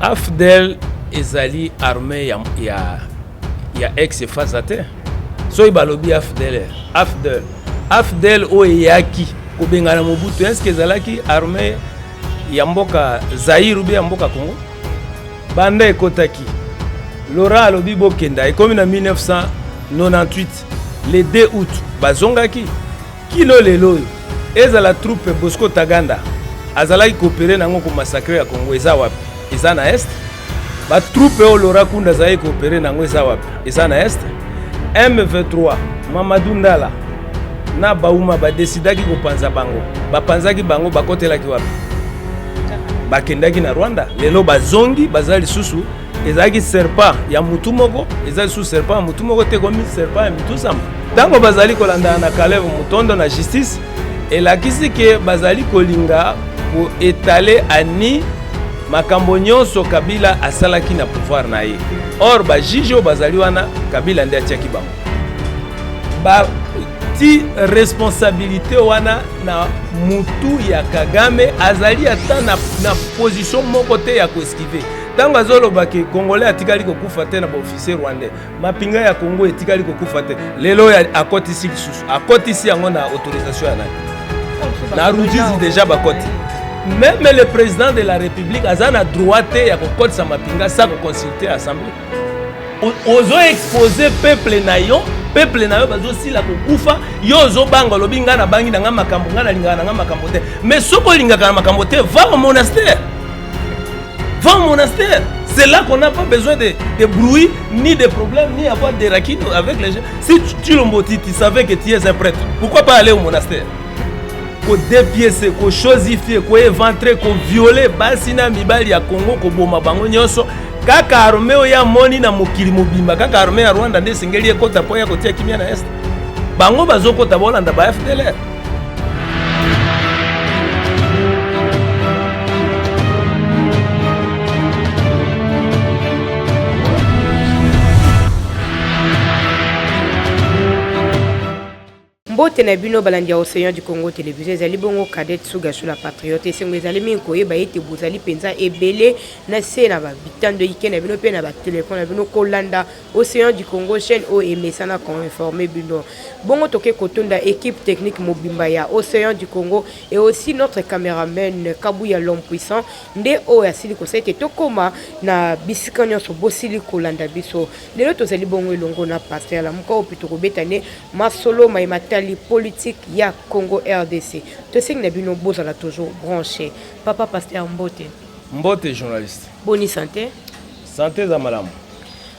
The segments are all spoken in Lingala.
AFDEL ezali armée ya ex Fazate. So ibalobi AFDEL o eyaki kobengana Mobutu, est-ce que ezalaki armée ya mboka Zaïre ou bien mboka Congo? Banda ekotaki Laurent alobi bokenda ekomi na 1998 le 2 août bazongaki kilo lelo ezala troupe Bosco Taganda azalaki coopérer nango ko massacrer ya Congo eza wapi? Eza na est. Ba troupe o Laurent Kunda zai coopérer nango eza wapi? Eza na est. M23 Mamadou Ndala na bauma ba decidaki ko panza bango bapanzaki bango bakotelaki wapi? Bakendaki na Rwanda. Lelo bazongi bazali susu ezaki serpent ya mutu moko ezali susu serpent ya mutu moko te komi serpent ya mitu sama. Tango bazali kolanda na Caleb Mutondo na justice elakisi ke bazali kolinga ko étaler ani makambo nyonso Kabila asalaki na pouvoir na ye. Or ba juge bazali wana Kabila nde atiaki bango. Ba ti responsabilité wana na mutu ya Kagame azali ata na position moko te ya ko esquiver. Tango azoloba ke Congolais atikali kokufa te na ba officier rwandais. Mapinga ya Congo etikali kokufa te. Lelo ya akotisi kisusu. Akotisi yango na autorisation ya nani? Na Rudizi déjà bakoti. Même le président de la République a na droit ya kokotisa mapinga sans consulter l'Assemblée. Ozo exposer peuple na yo bazo sila kokufa yo ozo banga lobi nga na bangi na makambo nga na lingana na makambo te. Mais soko lingaka na makambo te, va au monastère. Va au monastère. C'est là qu'on n'a pas besoin de bruit, ni de problèmes, ni avoir des raquines avec les gens. Si tu l'emboutis, tu savais que tu es un prêtre. Pourquoi pas aller au monastère? Ko dépiécer, ko chosifier, ko éventrer, ko violer basi na mibali ya Congo ko boma bango nyonso. Kaka armée ya moni na mokili mobimba, kaka armée ya Rwanda nde sengeli ekota po ya kotia kimia na est. Bango bazokota bolanda ba FDLR. Mbote na bino balandi ya Océan du Congo télévision ezali bongo Cadet Sugashu la patriote esengo ezali mingi koyeba ete bozali penza ebele na se na babitando ike na bino pe na ba téléphone na bino kolanda Océan du Congo chaîne o emesana ko informer bino bongo toke kotonda équipe technique mobimba ya Océan du Congo et aussi notre caméraman Kabuya l'homme puissant nde o ya sili ko sete tokoma na bisika nyonso bosili kolanda biso lelo tozali bongo elongo na pasteur la muka opito ko betane masolo maimatali politique ya Congo RDC. Tu sais que nous avons besoin toujours branché. Papa Pasteur Mbote. Mbote journaliste. Bonne santé. Santé za malamu.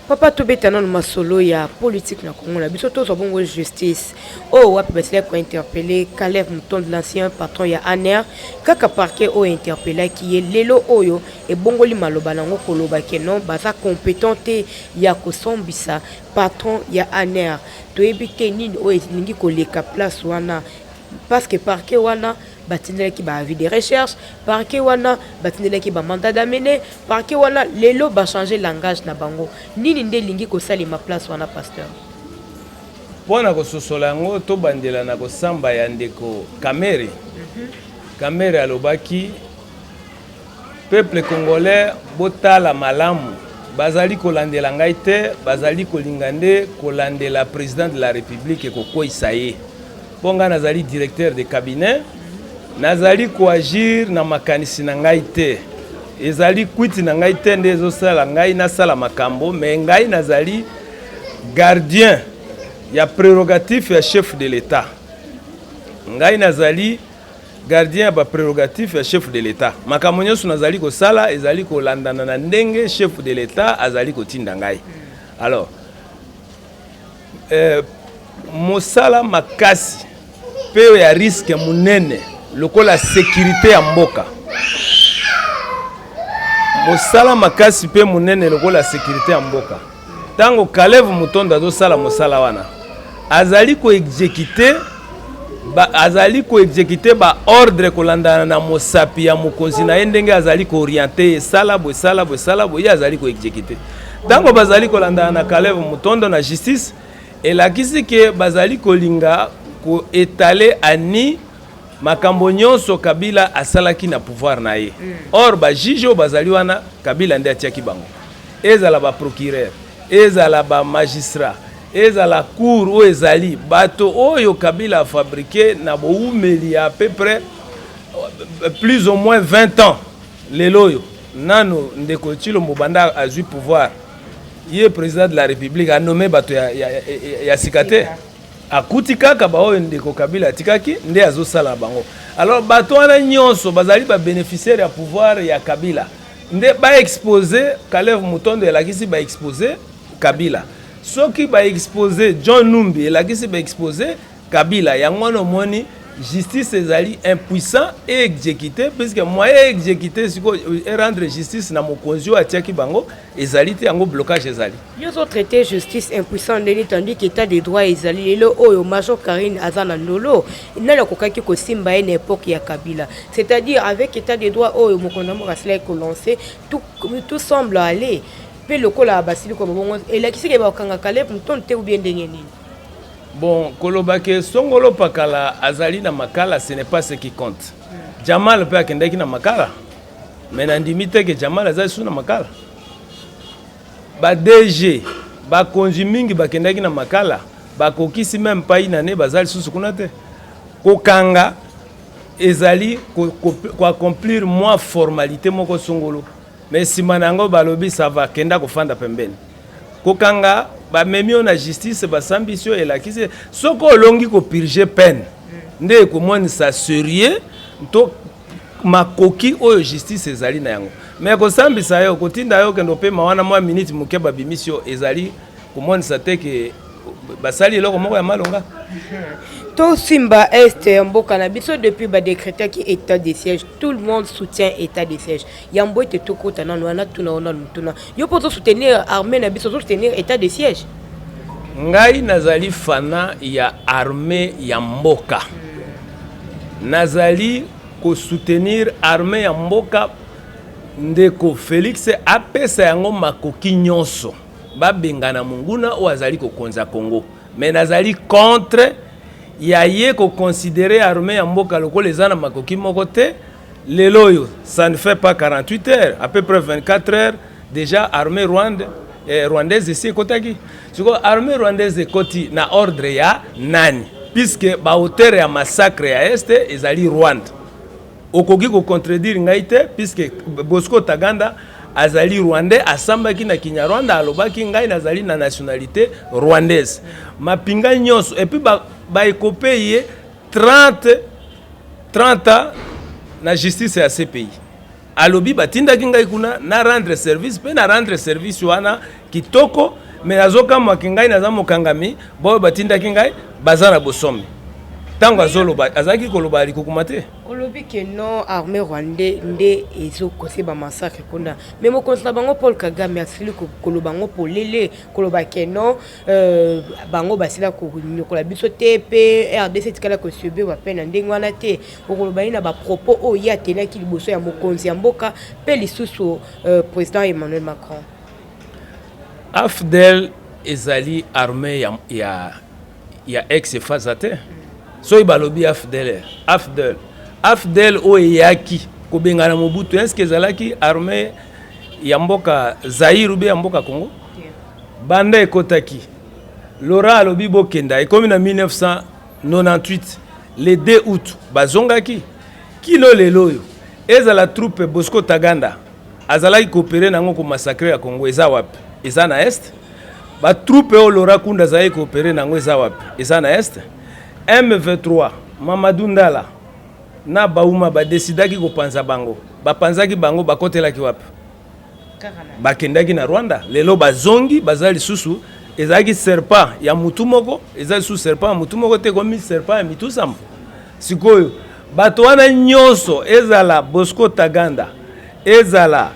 Papa to betana no masolo ya politique na Congo na biso to so bongo justice. Oh wapi basile ko interpeller Caleb Mutondo l'ancien patron ya ANER kaka parquet o interpeller qui est lelo oyo e bongoli maloba nango koloba ke non baza compétente ya ko sombisa patron ya ANER to ebite nini o elingi ko leka place wana parce que parquet wana batindela ki ba avis de recherche parquet wana batindela ki ba mandat d'amener parquet wana lelo ba changer langage na bango nini nde lingi ko salima place wana pasteur pona ko sosola ngo to bandela na ko samba ya ndeko Kamere Kamere alobaki peuple congolais botala malamu bazali kolandela ngai te bazali kolingande kolandela président de la république ko koisaye ponga nazali directeur de cabinet nazali koagir na makanisi na ngai te ezali kwiti na ngai te nde ezosala ngai nasala makambo me ngai nazali gardien ya prérogatif ya chef de l'état ngai nazali gardien ba prérogatif ya chef de l'état makambo nyonso nazali kosala ezali kolandana na ndenge chef de l'état azali kotinda ngai alors mosala makasi pe ya risque munene lokola sécurité ya mboka mosala makasi pe munene lokola sécurité ya mboka tango Caleb Mutondo azosala mosala wana azali ko exécuter ba ordre kolandana na mosapi ya mokonzi na ndenge azali ko orienter sala bo ya azali ko exécuter tango bazali kolandana na Caleb Mutondo na justice elakisi ke bazali kolinga ko étaler ani makambo nyonso Kabila asalaki na pouvoir na ye. Or ba juge bazali wana Kabila nde atiaki bango. Ezala ba procureur, ezala ba magistrat, ezala cour ou ezali bato oyo Kabila a fabriqué na boumeli à peu près plus ou moins 20 ans. Leloyo nano ndeko Tshilo Mobanda a eu pouvoir. Yé président de la République a nommé bato ya sikate. Akuti kaka ba oyo ndeko Kabila tikaki nde azosala bango. Alors bato wana nyonso bazali ba bénéficiaire ya pouvoir ya Kabila. Nde ba exposé Kalev Mutondo elakisi ba exposé Kabila. Soki ba exposé John Numbi elakisi ba exposé Kabila. Yango no moni justice ezali impuissant et exécuté puisque moyen exécuté siko rendre justice na mokonzi wa tiaki bango ezali te yango blocage ezali. Ils ont traité justice impuissant tandis que état de droit ezali lelo oyo Major Karine Azana Ndolo nana kokaki ko simba une époque ya Kabila. C'est-à-dire avec état de droit oyo mokonzi Rasla ko lancé tout semble aller pe lokola basili ko bongo et la kiseke ba kanga Caleb Mutonte ou bien ndenge nini. Bon, kolobake songolo pakala azali na makala, ce n'est pas ce qui compte. Jamal peut akendeki na makala. Mais nandimite que Jamal azali sou na makala. Ba DG, ba konji mingi bakendeki na makala, ba kokisi même pas inane bazali sou kuna te. Kokanga ezali ko accomplir moi formalité moko songolo. Mais si manango balobi ça va kenda ko fanda pembeni. Kokanga ba memio na justice ba sambisio elakisi soko longi ko purger peine nde ko moni sa sérieux to makoki oyo justice ezali na yango mais ko sambisa yo ko tinda yo kendo pe mawana mwa minute mukeba bimisio ezali ko moni sa te ke basali loko moko ya malonga. Tout Simba Est Mboka na biso depuis ba décréter qui état de siège, tout le monde soutient état de siège. Yambo était tout kota na wana tuna tuna. Yo poto soutenir armée na biso soutenir état de siège. Ngai nazali fana ya armée ya mboka. Nazali ko soutenir armée ya mboka ndeko Félix apesa yango makoki nyonso. Ba bengana munguna o azali ko konza Congo. Mais nazali contre yaye ko considérer armée ya mboka lokola ezana makoki moko te leloyo ça ne fait pas 48 heures à peu près 24 heures déjà armée rwandaise ici kotaki siko armée rwandaise koti na ordre ya nani puisque ba auteur ya massacre ya este ezali Rwanda okoki ko contredire ngai te puisque Bosco Taganda azali rwandais asambaki na Kinyarwanda alobaki ngai nazali na nationalité rwandaise mapinga nyonso et puis ba ekopeye 30 ans na justice ya CPI alobi batindaki ngai kuna na rendre service pe na rendre service wana kitoko mais azoka mwakingai naza mokangami boyo batindaki ngai bazana bosombi tango azoloba azaki koloba likukumate olobi que non armée rwandais nde ezo kose ba massacre kuna mais mo konsa bango Paul Kagame asili koloba ngo polele koloba que non bango basila ko nyokola biso TP RDC tikala ko subé ba pena ndenge wana te koloba ina ba propos o ya tenaki liboso ya mokonzi ya mboka pe lisusu président Emmanuel Macron. AFDEL ezali armée ya ex-Fazate. So ibalobi AFDEL o yaki ko bengana Mobutu est-ce que zalaki armée ya mboka Zaïre ou bien mboka Congo banda ekotaki Laura alobi bokenda ekomi na 1998 le 2 août bazongaki kilo leloyo ezala troupe Bosco Taganda azalaki coopérer nango ko massacrer ya Congo eza wapi eza na est ba troupe o Laura Kunda zai coopérer nango eza wapi eza na est M23 Mamadou Ndala na bauma ba decidaki ko panza bango bapanzaki bango bakotelaki wapi bakendaki na Rwanda lelo bazongi bazali susu ezaki serpent ya mutumoko ezali su serpent ya mutumoko te komi serpent ya mitusam sikoyo bato wana nyonso ezala Bosco Taganda ezala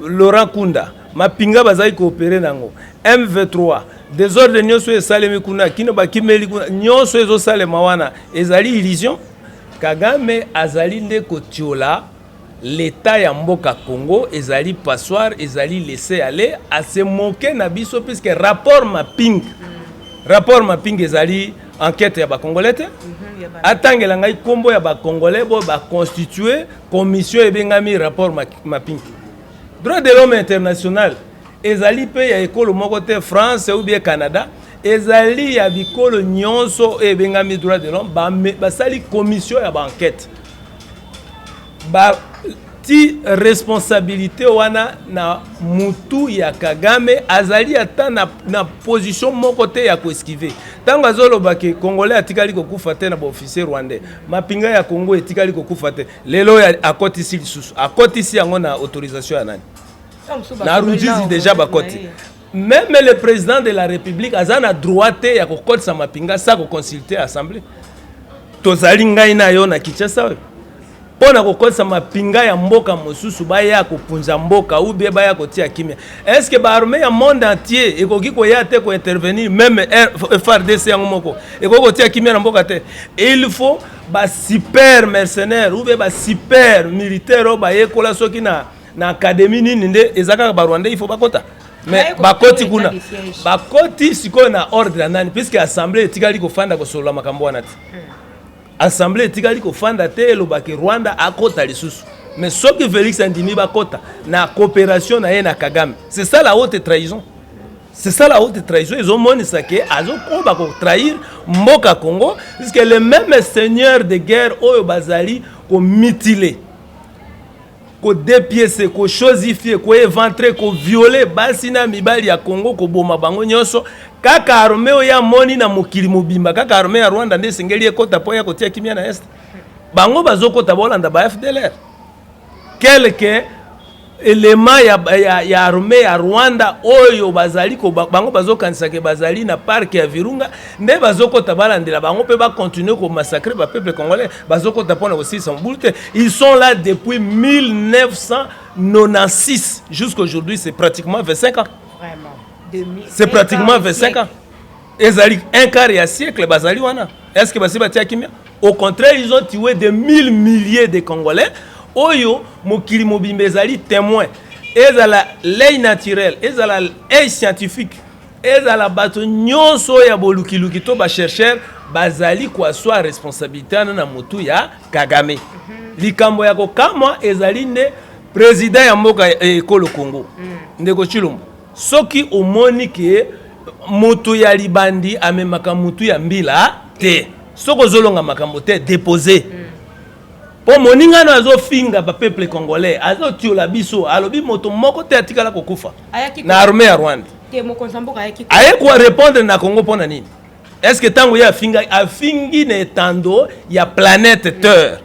Laurent Kunda mapinga bazali coopérer nango M23 désordre nyonso esalemi kuna kino bakimeli kuna nyonso ezo salema wana ezali illusion Kagame azali nde kotiola l'état ya mboka Congo ezali passoire ezali laisser aller à se moquer na biso puisque rapport mapping ezali enquête ya ba congolais te atangela ngai kombo ya ba congolais bo ba constituer commission ebengami rapport mapping droit de l'homme international ezali pe ya ekolo moko te France ou bien Canada ezali ya bikolo nyonso ebengami droit de l'homme basali commission ya ba enquête ba ti responsabilité wana na mutu ya Kagame azali ata na position moko te ya ko esquiver tango azoloba ke congolais atikali ko kufa te na ba officier rwandais mapinga ya Congo etikali ko kufa te lelo ya akotisi lisusu akotisi yango na autorisation ya nani na rujizi déjà bakoti même le président de la République azana droit te ya ko kotisa mapinga sa ko consulter assemblée tozali ngai na yo na Kinshasa pona kokosa mapinga ya mboka mosusu baya kopunza mboka ou bien baya kotia kimia est-ce que ba armée ya monde entier ekoki koya te ko intervenir même FARDC yango moko ekoki kotia kimia na mboka te il faut ba super mercenaire ou bien ba super militaire ba yekola soki na académie nini nde ezaka ba Rwanda il faut bakota mais bakoti kuna bakoti siko na ordre nani puisque assemblée etikali ko fanda ko solo makambo wana te assemblée etikali ko fanda te elobaki Rwanda akota lisusu mais soki Félix Andimi bakota na coopération na ye na Kagame c'est ça la haute trahison ils ont montré que azo koba ko trahir mboka Congo puisque le même seigneur de guerre oyo bazali ko mutiler ko dépiécer ko chosifier ko éventrer ko violer basina mibali ya Congo ko boma bango nyonso kaka armée oya moni na mokili mobimba kaka armée ya Rwanda nde sengeli ekota po ya kotia kimia na est bango bazokota bolanda ba FDLR quelque élément ya armée ya Rwanda oyo bazali ko bango bazokanisa ke bazali na parc ya Virunga nde bazokota balandela bango pe ba continuer ko massacrer ba peuple congolais bazokota pona aussi sans boute ils sont là depuis 1996 jusqu'aujourd'hui c'est pratiquement 25 ans vraiment c'est pratiquement 25 ans ezali un quart ya siècle bazali wana est-ce que basi batia kimia au contraire ils ont tué de milliers de Congolais oyo mokili mobimba ezali témoin ezala lei naturelle ezala lei scientifique ezala bato nyonso ya bolukiluki to ba chercheur bazali kwa soi responsabilité na motu ya Kagame likambo ya kokamwa ezali nde président ya mboka ekolo Congo ndeko Chilombo soki omoni ke motu ya libandi amemaka motu ya mbila te soko zolonga makambo te déposer po moninga na azo finga ba peuple congolais azo tiola biso alobi moto moko te atikala kokufa na armée ya Rwanda te mokonzamboka aye ko répondre na Congo pona nini est-ce que tango ya afingi na etando ya planète Terre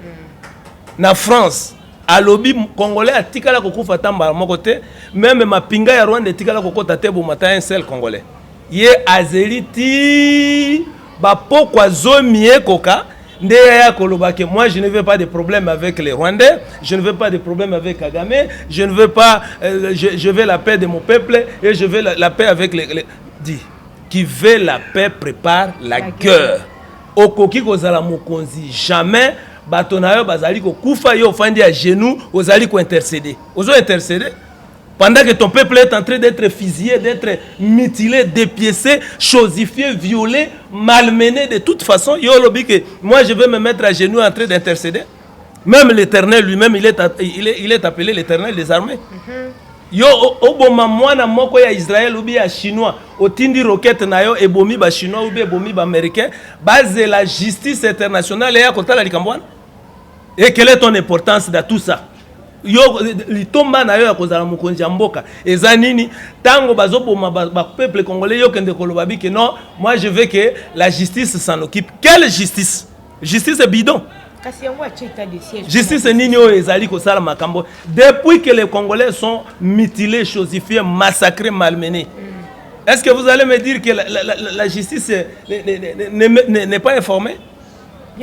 na France alobi congolais atikala kokufa tamba moko te même mapinga ya Rwanda etikala kokota te bo mata un seul congolais ye azeliti ba pokwa zomie koka nde ya kolobake moi je ne veux pas de problème avec les Rwandais je ne veux pas de problème avec Kagame je ne veux pas je veux la paix de mon peuple et je veux la paix avec les dit qui veut la paix prépare la guerre okoki kozala mokonzi jamais bato na yo bazali ko kufa yo fandi à genoux ozali ko intercéder ozo intercéder pendant que ton peuple est en train d'être fusillé, d'être mutilé, dépiécé, chosifié, violé, malmené de toute façon, moi je vais me mettre à genoux en train d'intercéder. Même l'Éternel lui-même, il est appelé l'Éternel des armées. Yo oboma mwana moko ya Israël ou bien chinois, otindi roquette na yo ebomi ba chinois ou bien ebomi ba américain, base de la justice internationale ya kotala likambwana. Et quelle est ton importance dans tout ça? Yo litomba na yo ya kozala mokonzi ya mboka eza nini tango bazoboma ba peuple congolais yo kende koloba biki non moi je veux que la justice s'en occupe. Quelle justice? Justice est bidon. Justice nini o ezali ko sala makambo depuis que les Congolais sont mutilés, chosifiés, massacrés, malmenés. Est-ce que vous allez me dire que la justice n'est pas informée?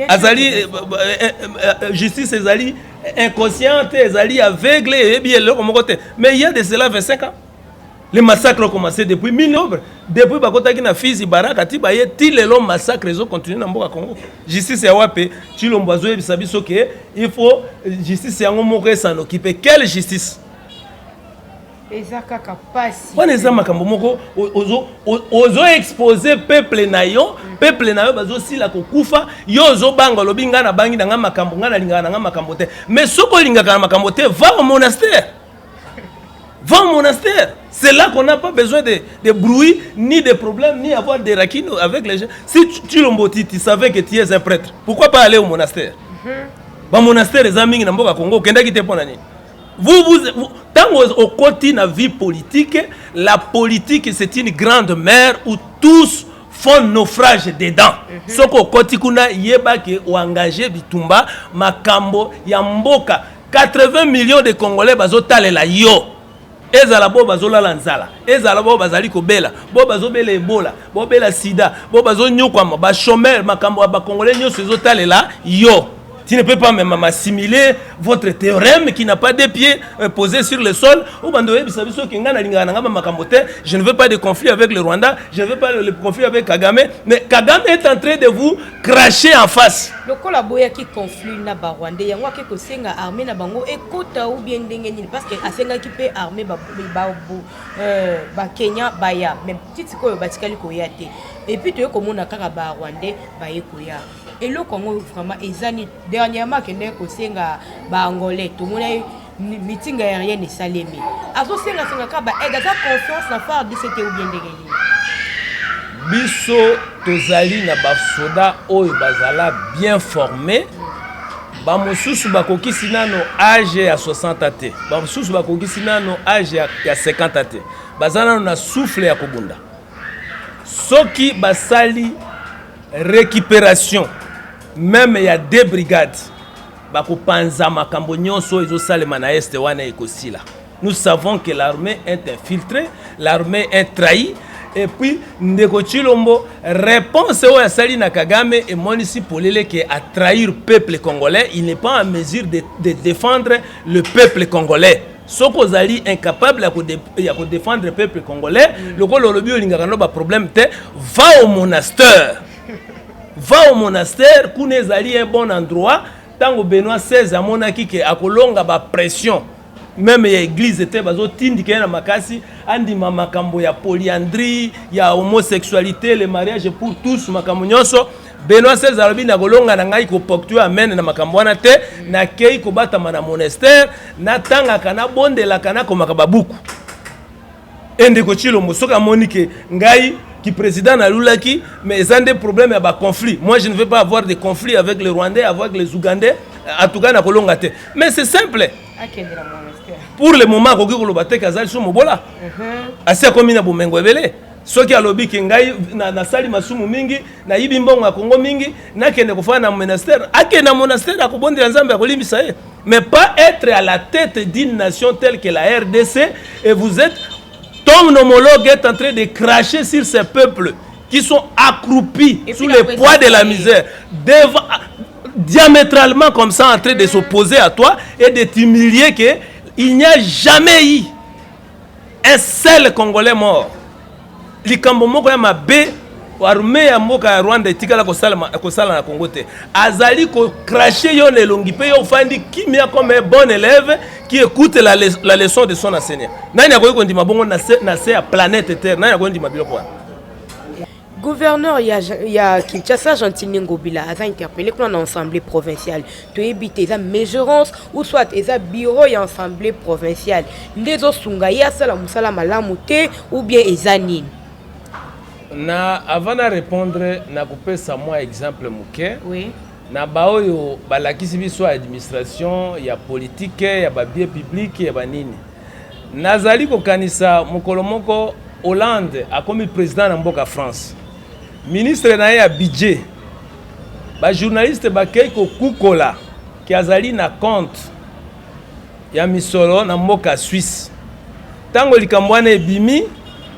Azali justice ezali inconsciente, ezali aveugle et bien le côté. Mais il y a de cela 25 ans. Les massacres ont commencé depuis 1000 ans. Depuis bakota ki na fizi baraka ti ba ye ti le long massacre ils ont continué na mboka Congo. Justice ya wape ti lombazo e bisabiso ke il faut justice yango moko s'en occuper. Quelle justice? ezaka kapasi wana eza makambo moko ozo exposer peuple na yo bazosila kokufa yo ozobanga lobi nga na bangi na nga makambo nga na lingaka na nga makambo te mais soko olingaka na makambo te va au monastère. C'est là qu'on n'a pas besoin de bruit, ni de problèmes, ni avoir des raquines avec les gens. Si tu l'emboutis, tu savais que tu es un prêtre, pourquoi pas aller au monastère? Au monastère, les amis, dans le Congo, tant au côté de la vie politique, la politique c'est une grande mer où tous font naufrage dedans. Soko côté kuna yeba ke ou engagé bitumba makambo ya mboka 80 millions de Congolais bazotalela yo. Ezala bo bazolala nzala, ezala bo bazali kobela, bo bazobela Ebola, bo bela sida, bo bazonyokwa ba chômeur makambo ba Congolais nyoso ezotalela yo. Tu ne peux pas même m'assimiler votre théorème qui n'a pas de pieds posés sur le sol. Je ne veux pas de conflit avec le Rwanda, je ne veux pas de conflit avec Kagame, mais Kagame est en train de vous cracher en face. Le collaborateur qui conflit na ba Rwanda, yango ke senga armée na bango ekota ou bien ndengeni parce que asenga ki pe armée ba Kenya baya même petite ko batikali ko yate. Et puis tu komona kaka ba Rwanda ba ekoya. Et le Congo vraiment ezani dernièrement que n'est kosenga ba angolais tout monde meeting aérien et salemi azo senga ka ba egaza confiance na phare de c'était ou bien ndengeni biso tozali na ba soda oyo bazala bien formé ba mosusu bakokisi nano âge ya 60 ans ba mosusu bakokisi nano âge ya 50 ans bazana na souffle ya kobunda soki basali récupération. Même il y a 2 brigades. Nous savons que l'armée est infiltrée, l'armée est trahie. Et puis, Ndeko Chilombo, réponse au Asali Nakagame et Monisi Polele qui a trahi le peuple congolais, il n'est pas en mesure de défendre le peuple congolais. Soko zali incapable de défendre le peuple congolais, le Kololobi Olingakano ba problème te, va au monastère. Va au monastère, Kounezali un bon endroit. Tango Benoît XVI a monaki que akolonga ba pression. Même l'église était bazo tindi na makasi andi makambo ya polyandrie, ya homosexualité, le mariage pour tous makambo nyonso. Benoît XVI alobi na kolonga na ngai ko ponctuer amen na makambo wana te na kei ko batama na monastère na tanga kana bondela kana ko makababuku. Ende ko Chilombo soka monike ngai qui président na lulaki mais ils ont des problèmes à conflit. Moi je ne veux pas avoir de conflits avec les Rwandais, avec les Ougandais, en tout cas na kolonga te. Mais c'est simple. Pour le moment koki kolobate kazali so mobola. Asia komi na bomengo ebele. Soki alobi ke ngai na sali masumu mingi na yibi mbongo ya Kongo mingi na kende kofana na monastère. Ake na monastère akobondela nzambe akolimbisa ye. Mais pas être à la tête d'une nation telle que la RDC et vous êtes ton homologue est en train de cracher sur ces peuples qui sont accroupis sous le poids de la misère, diamétralement comme ça en train de s'opposer à toi et de t'humilier qu'il n'y a jamais eu un seul Congolais mort. Likambo moko ya mabe armée ya mboka ya Rwanda etikala kosala na Congo te. Azali ko cracher yo nelongi pe yo fandi kimia comme un bon élève qui écoute la leçon de son enseignant. Nani akoyi kondima bongo na se ya planète Terre. Nani akoyi ndima biloko wana. Gouverneur ya Kinshasa Gentili Ngobila a interpellé pour l'Assemblée provinciale. Tu évites tes mesurances ou soit tes bureaux et Assemblée provinciale. Ndezo sungaya sala musala malamute ou bien ezanine. Na avant de répondre na kopesa moi exemple muke. Oui. Na baoyo balakisi biso administration ya politique ya ba bien public ya banini. Nazali ko kanisa mokolo moko Hollande akomi président na mboka France. Ministre na ya budget. Ba journaliste bakei ko kukola ki azali na compte ya misolo na mboka Suisse. Tango likambo wana ebimi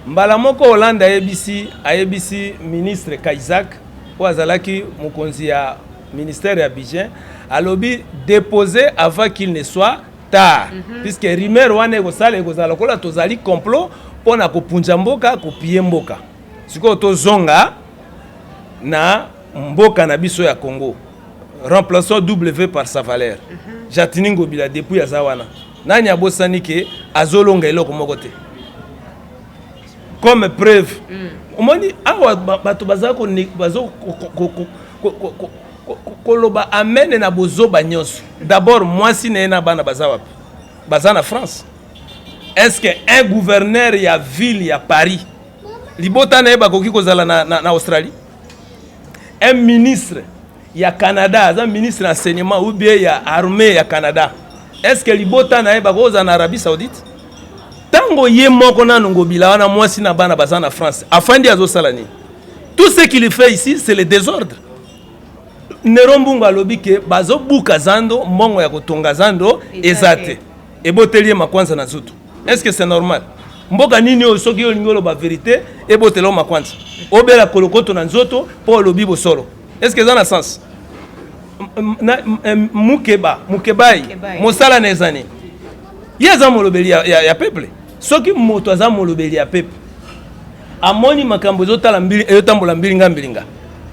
mbala moko Hollande ayebisi ministre Kaisak o azalaki mokonzi ya ministère ya budget alobi déposer avant qu'il ne soit tard puisque rumeur wana ekosala ekozala kola tozali complot pona kopunja mboka kopie mboka siko tozonga na mboka na biso ya Congo remplaçant W par sa valeur Gentili Ngobila depuis azawana nani abosani ke azolonga eloko moko te comme preuve omoni awa bato bazako bazo koloba amene na bozoba nyonso d'abord mwasi na na bana baza wapi baza na France. Est-ce que un gouverneur ya ville ya Paris libota na yeba koki kozala na Australie? Un ministre ya Canada, un ministre d'enseignement ou bien ya armée ya Canada, est-ce que libota na yeba koza na Arabie Saoudite? Tango ye moko na ngobila wana mwasi na bana baza na France afandi azo salani. Tout ce qu'il fait ici c'est le désordre. Nerombunga lobi ke bazo buka zando mbongo ya kotonga zando ezate ebotelie makwanza na zutu. Est-ce que c'est normal? Mboka nini o soki yo lingolo ba vérité ebotelo makwanza obela kolokoto na nzoto po lobi bo solo. Est-ce que ça a sens? Mukebai mosala nezani yaza molobeli ya peuple soki moto aza molobeli ya peuple amoni makambo zotala mbili eyotambola mbilinga mbilinga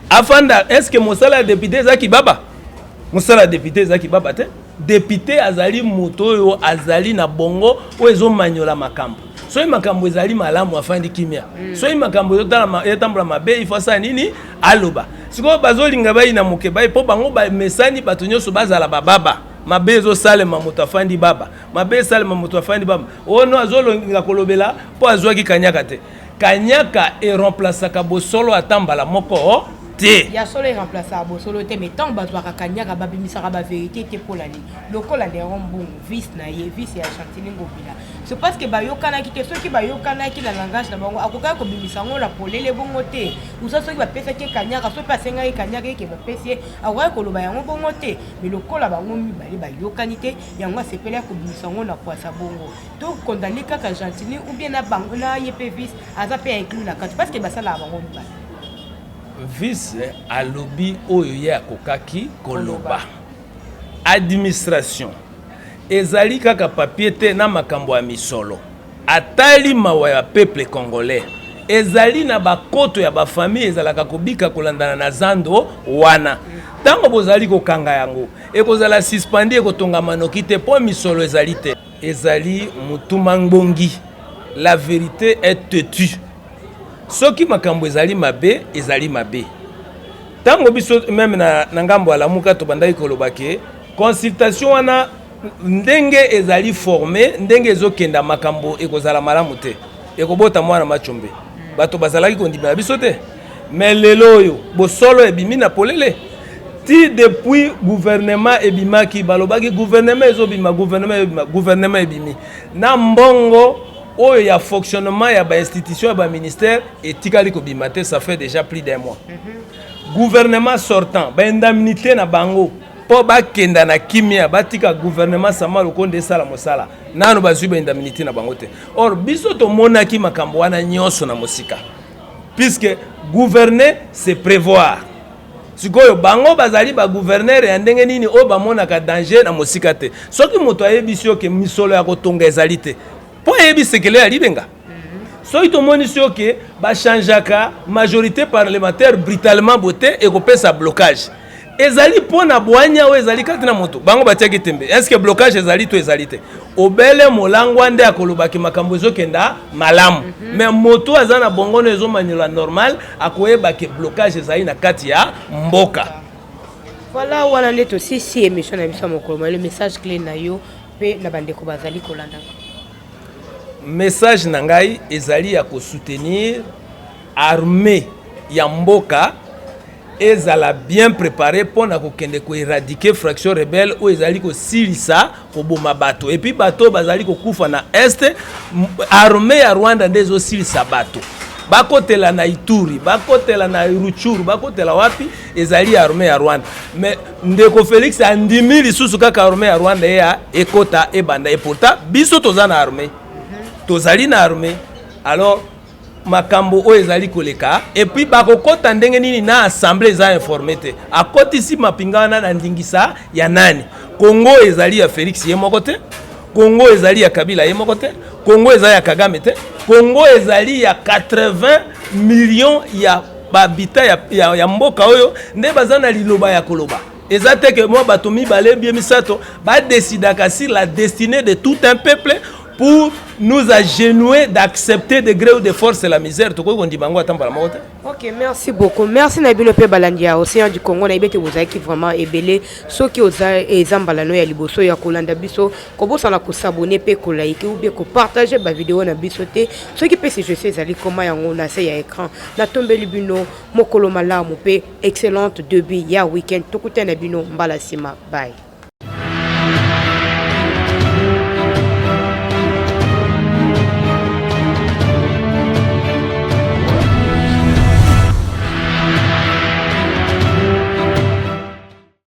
afanda. Est-ce que mosala député zaki baba mosala député zaki baba te député azali moto yo azali na bongo o ezo manyola makambo soki makambo ezali malamu afandi kimia soki makambo ezotala etambola mabe ifasa nini aloba siko bazolinga bayi na Mukebai po bango ba mesani bato nyonso bazala bababa mabe ezosalema moto afandi baba mabe esalema moto afandi baba ono azolonga kolobela po azwaki kanyaka te kanyaka remplaçaka bosolo atambala moko te ya solo remplaçable bosolo te mais tant bazwaka kanyaka babimisaka ba vérité te pour l'année lokola de rombongo vice na ye vice ya Chantini Ngobila c'est parce que bayokana ki te soki bayokana ki na langage na bango akoka ko bimisa ngo la polele bongo te usa soki bapesa ke kanyaka so pasenga ke kanyaka ke bapesi akoka ko loba yango bongo te mais lokola bango mibali bayokani te yango sepela ko bimisa ngo na kwasa bongo to condamner kaka Chantini ou bien na bango na yepe vice aza pe inclus na kati parce que basala bango mibali vice alobi oyo ye akokaki koloba administration ezali kaka papier te na makambo ya misolo atali mawa ya peuple congolais ezali na bakoto ya bafamille ezalaka kobika kolandana na zando wana tango bozali kokanga yango ekozala suspendi ekotonga manoki te po misolo ezali te ezali mutuma ngbongi la vérité est têtue. Soki makambo ezali mabe ezali mabe tango biso même na ngambo ala muka to bandai kolobake consultation wana ndenge ezali formé ndenge ezokenda makambo ekozala malamu te ekobota mwana machombe bato bazalaki kondimela biso te mais lelo yo bosolo ebimi na polele ti depuis gouvernement ebimaki balobaki gouvernement ezobima gouvernement ebimi na mbongo oyo ya fonctionnement ya ba institution ya ba ministère etikali ko bimate ça fait déjà plus d'un mois. Gouvernement sortant ba indemnité na bango po ba kenda na kimia batika gouvernement sama lokonde sala mosala nano bazwi ba indemnité na bango te. Or biso to monaki makambo wana nyonso na mosika puisque gouverner c'est prévoir. Sikoyo bango bazali ba gouverneur ya ndenge nini o ba monaka danger na mosika te soki moto ayebisio ke misolo ya kotonga ezali te po yebi sekele ya libenga so ito moni sioke ba changeaka majorité parlementaire brutalement boté et kopesa blocage ezali pona bwanya o ezali kati na moto bango batiaki tembe est-ce que blocage ezali to ezali te obele molangwa nde akolobaki makambo ezokenda malamu mais moto azana bongono ezomanyela normal akoyeba ke blocage ezali na kati ya mboka. Voilà wana ndeto si émission na biso mokolo le message clé na yo pe na bandeko bazali kolanda. Message nangai ezali ya ko soutenir armée ya mboka ezala bien préparé pour na kokende ko éradiquer fraction rebelle ou ezali ko silisa ko boma bato et puis bato bazali ko kufa na est armée ya Rwanda ndezo silisa bato bakotela na Ituri bakotela na Ruchuru bakotela wapi ezali armée ya Rwanda mais ndeko Félix andimi lisusu kaka armée ya Rwanda ya ekota ebanda et pourtant biso tozana armée tozali na armée alors makambo o ezali koleka et puis bakokota ndenge nini na assemblée za informé te akotisi mapingana na ndingisa ya nani Congo ezali ya Félix ye moko te Congo ezali ya Kabila ye moko te Congo ezali ya Kagame te Congo ezali ya 80 millions ya babita ya mboka oyo nde bazana liloba ya koloba eza te que moi bato mibale bien misato ba décidaka sur la destinée de tout un peuple pour nous agenouer d'accepter de gré ou de force la misère. Ok, merci beaucoup. Merci Nabino Pe Balandia, Océan du Congo, Naibete Wozaki vraiment ébélé. Ceux qui osent et Zambalano et Liboso ya Kolanda Biso, Kobo Sana ko s'abonner pe ko like ou bien ko partager ba vidéo na bisoté. Ceux qui peut se je sais ali comment yango na se ya écran. Na tombe libino mokolo malamu pe excellente début ya week-end. Tokute Nabino Mbalasima. Bye.